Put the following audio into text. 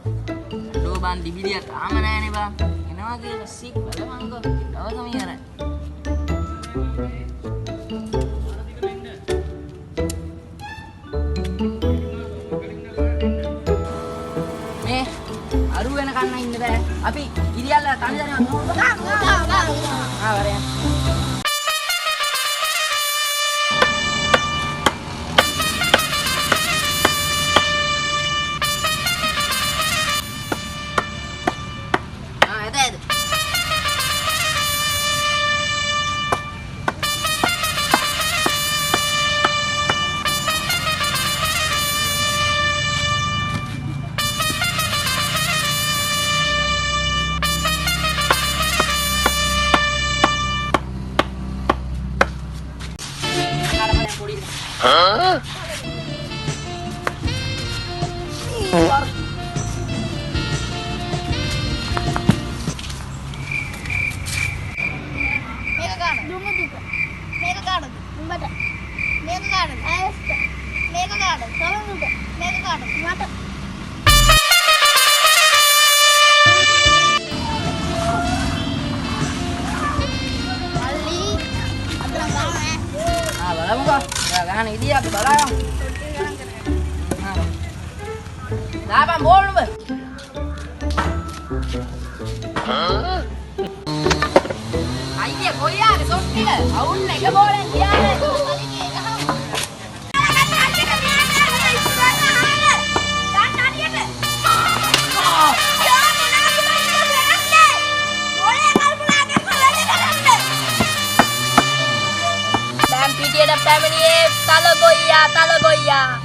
අඩෝ බං දිබිලිය තාම නෑනේ බං. එනවා කියලා සික් බලමන්කෝ. දවසම ඉවරයි. මේ අරු වෙන කන්න ඉන්න බෑ. අපි ඉරියල්ල තනි වරයන්. Gana ini aku balang. Dah bang bol lu. Ayo dia koyak ke sini ke? Awun naik ke bolan dia. Dia dah family talo goya.